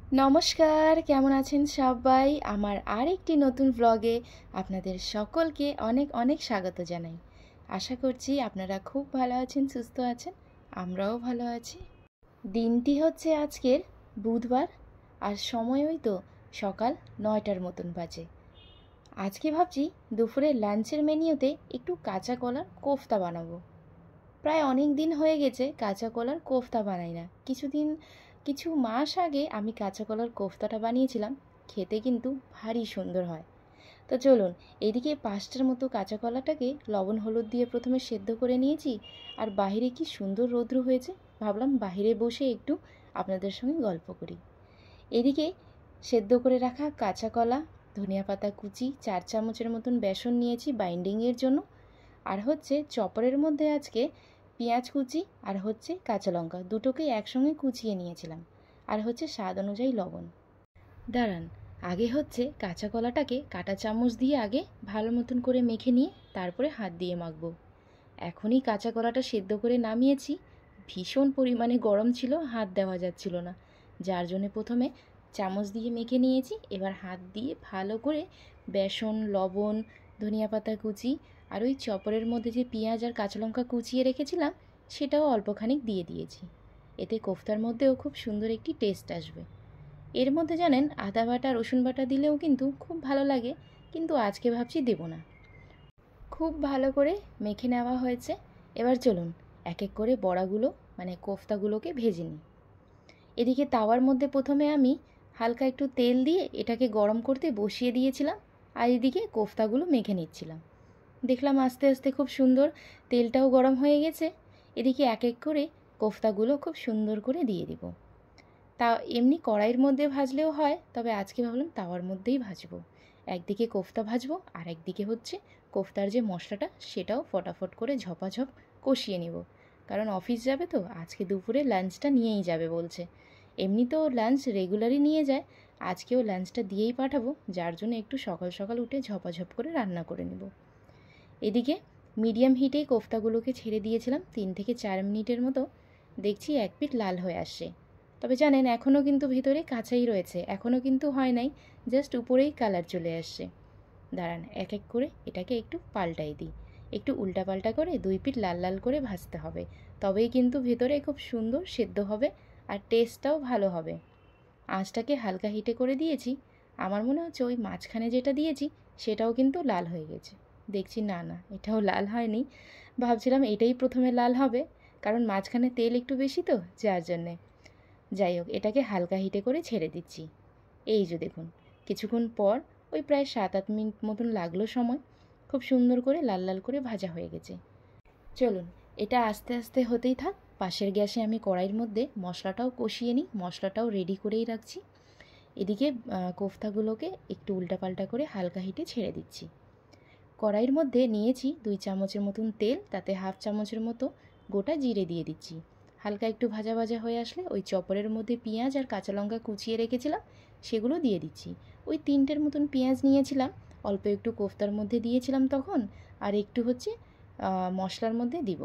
নমস্কার, কেমন আছেন সবাই? আমার আরেকটি নতুন ব্লগে আপনাদের সকলকে অনেক অনেক স্বাগত জানাই। আশা করছি আপনারা খুব ভালো আছেন, সুস্থ আছেন। আমরাও ভালো আছি। দিনটি হচ্ছে আজকের বুধবার, আর সময় ওই তো সকাল 9টার মতন বাজে। আজকে ভাবছি দুপুরে লাঞ্চের মেনুতে একটু কাঁচা কলার কোফতা বানাবো। প্রায় অনেক দিন হয়ে গেছে কাঁচা কলার কোফতা বানাই না। কিছু মাস আগে আমি কাঁচা কলার কোফতাটা বানিয়েছিলাম, খেতে কিন্তু ভারী সুন্দর হয়। তো চলুন, এদিকে 5টার মতো কাঁচা কলাটাকে লবণ হলুদ দিয়ে প্রথমে সেদ্ধ করে নিয়েছি। আর বাইরে কি সুন্দর রৌদ্র হয়েছে, ভাবলাম বাইরে বসে একটু আপনাদের সঙ্গে গল্প করি। এদিকে সেদ্ধ করে রাখা কাঁচা কলা, ধনিয়া পাতা কুচি, 4 চামচের মতন বেসন নিয়েছি বাইন্ডিংয়ের জন্য। আর হচ্ছে চপারের মধ্যে আজকে পেঁয়াজ কুচি আর হচ্ছে কাঁচা লঙ্কা দুটোকেই একসঙ্গে কুচিয়ে নিয়েছিলাম। আর হচ্ছে স্বাদ অনুযায়ী লবণ। দাঁড়ান, আগে হচ্ছে কাঁচা কলাটাকে কাঁটা চামচ দিয়ে আগে ভালো মতন করে মেখে নিয়ে তারপরে হাত দিয়ে মাখবো। এখনই কাঁচা কলাটা সেদ্ধ করে নামিয়েছি, ভীষণ পরিমাণে গরম ছিল, হাত দেওয়া যাচ্ছিল না, যার জন্য প্রথমে চামচ দিয়ে মেখে নিয়েছি। এবার হাত দিয়ে ভালো করে বেসন, লবণ, ধনিয়া পাতা কুচি আর ওই চপরের মধ্যে যে পেঁয়াজ আর কাঁচা লঙ্কা কুচিয়ে রেখেছিলাম সেটাও অল্পখানিক দিয়ে দিয়েছি। এতে কোফতার মধ্যেও খুব সুন্দর একটি টেস্ট আসবে। এর মধ্যে জানেন আদা বাটা, রসুন বাটা দিলেও কিন্তু খুব ভালো লাগে, কিন্তু আজকে ভাবছি দেব না। খুব ভালো করে মেখে নেওয়া হয়েছে। এবার চলুন এক এক করে বড়াগুলো মানে কোফতাগুলোকে ভেজে নিই। এদিকে তাওয়ার মধ্যে প্রথমে আমি হালকা একটু তেল দিয়ে এটাকে গরম করতে বসিয়ে দিয়েছিলাম, আর এদিকে কোফতাগুলো মেখে নিচ্ছিলাম। দেখলাম আস্তে আস্তে খুব সুন্দর তেলটাও গরম হয়ে গেছে। এদিকে এক এক করে কোফতাগুলো খুব সুন্দর করে দিয়ে দিব। তা এমনি কড়াইয়ের মধ্যে ভাজলেও হয়, তবে আজকে ভাবলাম তাওয়ার মধ্যেই ভাজবো। একদিকে কোফতা ভাজবো আর একদিকে হচ্ছে কোফতার যে মশলাটা সেটাও ফটাফট করে ঝপাঝপ কষিয়ে নিব। কারণ অফিস যাবে তো, আজকে দুপুরে লাঞ্চটা নিয়েই যাবে বলছে। এমনি তো লাঞ্চ রেগুলারই নিয়ে যায়, আজকেও লাঞ্চটা দিয়েই পাঠাবো, যার জন্য একটু সকাল সকাল উঠে ঝপাঝপ করে রান্না করে নেব। এদিকে মিডিয়াম হিটেই কোফতাগুলোকে ছেড়ে দিয়েছিলাম 3 থেকে 4 মিনিটের মতো। দেখছি এক পিঠ লাল হয়ে আসছে, তবে জানেন এখনও কিন্তু ভিতরে কাঁচাই রয়েছে, এখনও কিন্তু হয় নাই, জাস্ট উপরেই কালার চলে আসছে। দাঁড়ান এক এক করে এটাকে একটু পাল্টাই দিই। একটু উল্টাপাল্টা করে 2 পিঠ লাল লাল করে ভাজতে হবে, তবেই কিন্তু ভেতরে খুব সুন্দর সেদ্ধ হবে আর টেস্টটাও ভালো হবে। আঁচটাকে হালকা হিটে করে দিয়েছি। আমার মনে হচ্ছে ওই মাঝখানে যেটা দিয়েছি সেটাও কিন্তু লাল হয়ে গেছে। দেখছি না না, এটাও লাল হয়নি। ভাবছিলাম এটাই প্রথমে লাল হবে, কারণ মাঝখানে তেল একটু বেশি তো, যার জন্যে। যাই হোক, এটাকে হালকা হিটে করে ছেড়ে দিচ্ছি। এই যে দেখুন, কিছুক্ষণ পর ওই প্রায় 7-8 মিনিট মতন লাগলো সময়, খুব সুন্দর করে লাল লাল করে ভাজা হয়ে গেছে। চলুন এটা আস্তে আস্তে হতেই থাক। পাশের গ্যাসে আমি কড়াইয়ের মধ্যে মশলাটাও কষিয়ে নিই, মশলাটাও রেডি করেই রাখছি। এদিকে কোফতাগুলোকে একটু উল্টাপাল্টা করে হালকা হিটে ছেড়ে দিচ্ছি। কড়াইয়ের মধ্যে নিয়েছি 2 চামচের মতন তেল, তাতে হাফ চামচের মতো গোটা জিরে দিয়ে দিচ্ছি। হালকা একটু ভাজা ভাজা হয়ে আসলে ওই চপরের মধ্যে পেঁয়াজ আর কাঁচা লঙ্কা কুচিয়ে রেখেছিলাম সেগুলো দিয়ে দিচ্ছি। ওই 3টের মতন পেঁয়াজ নিয়েছিলাম, অল্প একটু কোফতার মধ্যে দিয়েছিলাম তখন, আর একটু হচ্ছে মশলার মধ্যে দিব।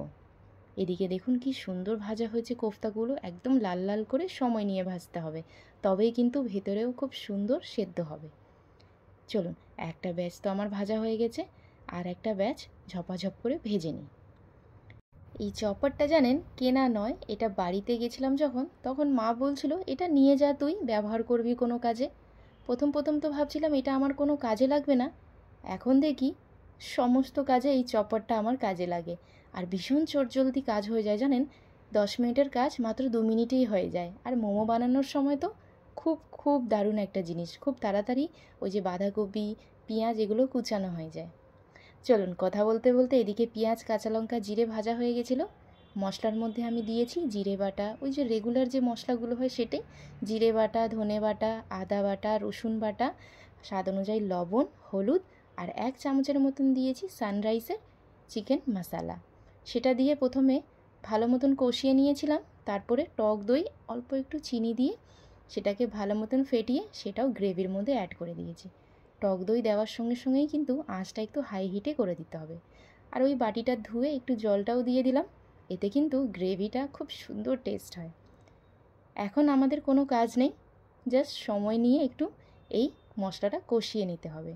এদিকে দেখুন কি সুন্দর ভাজা হয়েছে কোফতাগুলো, একদম লাল লাল করে সময় নিয়ে ভাজতে হবে, তবেই কিন্তু ভেতরেও খুব সুন্দর সেদ্ধ হবে। চলুন, একটা ব্যাচ তো আমার ভাজা হয়ে গেছে, আর একটা ব্যাচ ঝপাঝপ করে ভেজে নিই। এই চপারটা জানেন কেনা নয়, এটা বাড়িতে গেছিলাম যখন, তখন মা বলছিল এটা নিয়ে যা, তুই ব্যবহার করবি কোনো কাজে। প্রথম প্রথম তো ভাবছিলাম এটা আমার কোনো কাজে লাগবে না, এখন দেখি সমস্ত কাজে এই চপারটা আমার কাজে লাগে। আর ভীষণ চটজলদি কাজ হয়ে যায় জানেন, 10 মিনিটের কাজ মাত্র 2 মিনিটেই হয়ে যায়। আর মোমো বানানোর সময় তো খুব খুব দারুণ একটা জিনিস, খুব তাড়াতাড়ি ওই যে বাঁধাকপি, পেঁয়াজ এগুলো কুচানো হয়ে যায়। চলুন, কথা বলতে বলতে এদিকে পেঁয়াজ, কাঁচা লঙ্কা, জিরে ভাজা হয়ে গেছিলো। মশলার মধ্যে আমি দিয়েছি জিরে বাটা, ওই যে রেগুলার যে মশলাগুলো হয় সেটাই, জিরে বাটা, ধনে বাটা, আদা বাটা, রসুন বাটা, স্বাদ অনুযায়ী লবণ, হলুদ, আর 1 চামচের মতন দিয়েছি সানরাইসের চিকেন মশলা। সেটা দিয়ে প্রথমে ভালো মতন কষিয়ে নিয়েছিলাম, তারপরে টক দই, অল্প একটু চিনি দিয়ে সেটাকে ভালো মতন ফেটিয়ে সেটাও গ্রেভির মধ্যে অ্যাড করে দিয়েছি। টক দই দেওয়ার সঙ্গে সঙ্গেই কিন্তু আঁচটা একটু হাই হিটে করে দিতে হবে। আর ওই বাটিটা ধুয়ে একটু জলটাও দিয়ে দিলাম, এতে কিন্তু গ্রেভিটা খুব সুন্দর টেস্ট হয়। এখন আমাদের কোনো কাজ নেই, জাস্ট সময় নিয়ে একটু এই মশলাটা কষিয়ে নিতে হবে।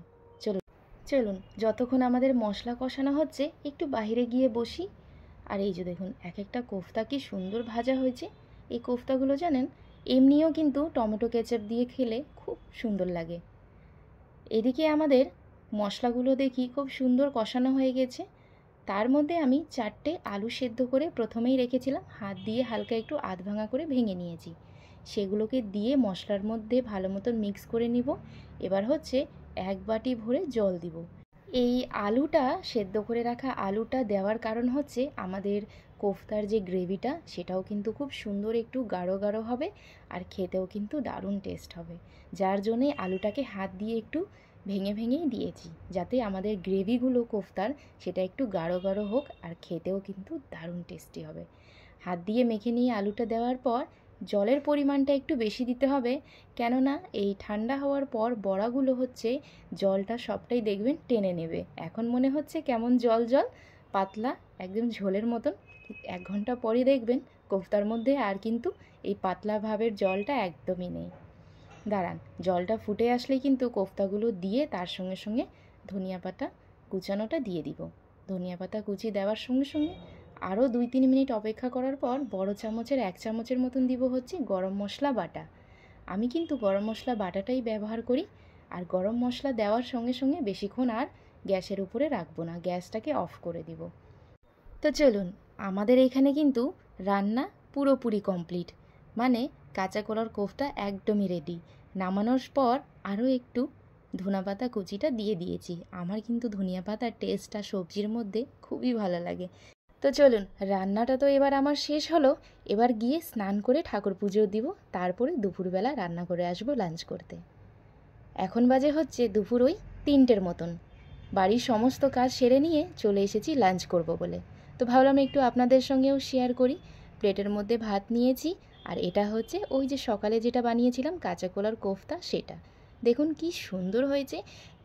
চলুন যতক্ষণ আমাদের মশলা কষানো হচ্ছে একটু বাইরে গিয়ে বসি। আর এই যে দেখুন এক একটা কোফতা কি সুন্দর ভাজা হয়েছে। এই কোফতাগুলো জানেন এমনিও কিন্তু টমেটো কেচাপ দিয়ে খেলে খুব সুন্দর লাগে। এদিকে আমাদের মশলাগুলো দেখি খুব সুন্দর কষানো হয়ে গেছে। তার মধ্যে আমি 4টে আলু সেদ্ধ করে প্রথমেই রেখেছিলাম, হাত দিয়ে হালকা একটু আধ ভাঙা করে ভেঙে নিয়েছি। সেগুলোকে দিয়ে মশলার মধ্যে ভালো মতো মিক্স করে নিব। এবার হচ্ছে 1 বাটি ভরে জল দিব। এই আলুটা সেদ্ধ করে রাখা আলুটা দেওয়ার কারণ হচ্ছে আমাদের কোফতার যে গ্রেভিটা সেটাও কিন্তু খুব সুন্দর একটু গাঢ় গাঢ় হবে, আর খেতেও কিন্তু দারুণ টেস্ট হবে। যার জন্যে আলুটাকে হাত দিয়ে একটু ভেঙে ভেঙেই দিয়েছি, যাতে আমাদের গ্রেভিগুলো কোফতার সেটা একটু গাঢ় গাঢ় হোক আর খেতেও কিন্তু দারুণ টেস্টি হবে। হাত দিয়ে মেখে নিয়ে আলুটা দেওয়ার পর জলের পরিমাণটা একটু বেশি দিতে হবে, কেননা এই ঠান্ডা হওয়ার পর বড়াগুলো হচ্ছে জলটা সবটাই দেখবেন টেনে নেবে। এখন মনে হচ্ছে কেমন জল জল পাতলা একদম ঝোলের মতন, 1 ঘন্টা পরে দেখবেন কোফতার মধ্যে আর কিন্তু এই পাতলা ভাবের জলটা একদমই নেই। দাঁড়ান, জলটা ফুটে আসলেই কিন্তু কোফতাগুলো দিয়ে তার সঙ্গে সঙ্গে ধনিয়া পাতা কুচানোটা দিয়ে দিব। ধনিয়া পাতা কুচি দেওয়ার সঙ্গে সঙ্গে আরও 2-3 মিনিট অপেক্ষা করার পর বড় চামচের 1 চামচের মতন দিব হচ্ছে গরম মশলা বাটা। আমি কিন্তু গরম মশলা বাটাটাই ব্যবহার করি। আর গরম মশলা দেওয়ার সঙ্গে সঙ্গে বেশিক্ষণ আর গ্যাসের উপরে রাখবো না, গ্যাসটাকে অফ করে দিব। তো চলুন, আমাদের এখানে কিন্তু রান্না পুরোপুরি কমপ্লিট, মানে কাঁচা কলার কোফতা একদমই রেডি। নামানোর পর আরও একটু ধনেপাতা কুচিটা দিয়ে দিয়েছি। আমার কিন্তু ধনিয়া পাতার টেস্টটা সবজির মধ্যে খুবই ভালো লাগে। তো চলুন, রান্নাটা তো এবার আমার শেষ হলো। এবার গিয়ে স্নান করে ঠাকুর পুজো দিব, তারপরে দুপুরবেলা রান্না করে আসবো লাঞ্চ করতে। এখন বাজে হচ্ছে দুপুর ওই 3টের মতন। বাড়ির সমস্ত কাজ সেরে নিয়ে চলে এসেছি লাঞ্চ করব বলে। তো ভাবলাম একটু আপনাদের সঙ্গেও শেয়ার করি। প্লেটের মধ্যে ভাত নিয়েছি, আর এটা হচ্ছে ওই যে সকালে যেটা বানিয়েছিলাম কাঁচা কলার কোফতা, সেটা দেখুন কি সুন্দর হয়েছে।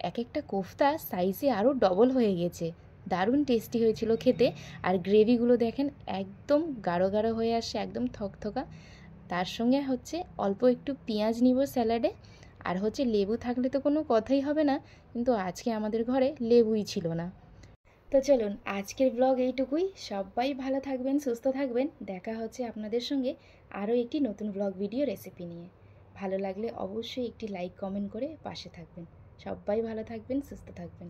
এক একটা কোফতা সাইজে আরও ডবল হয়ে গেছে, দারুণ টেস্টি হয়েছিল খেতে। আর গ্রেভিগুলো দেখেন একদম গাঢ় গাঢ় হয়ে আসছে, একদম থকথকা। তার সঙ্গে হচ্ছে অল্প একটু পেঁয়াজ নিব স্যালাডে, আর হচ্ছে লেবু থাকলে তো কোনো কথাই হবে না, কিন্তু আজকে আমাদের ঘরে লেবুই ছিল না। তো চলুন, আজকের ব্লগ এইটুকুই। সবাই ভালো থাকবেন, সুস্থ থাকবেন। দেখা হচ্ছে আপনাদের সঙ্গে আরও একটি নতুন ব্লগ ভিডিও রেসিপি নিয়ে। ভালো লাগলে অবশ্যই একটি লাইক কমেন্ট করে পাশে থাকবেন। সবাই ভালো থাকবেন, সুস্থ থাকবেন।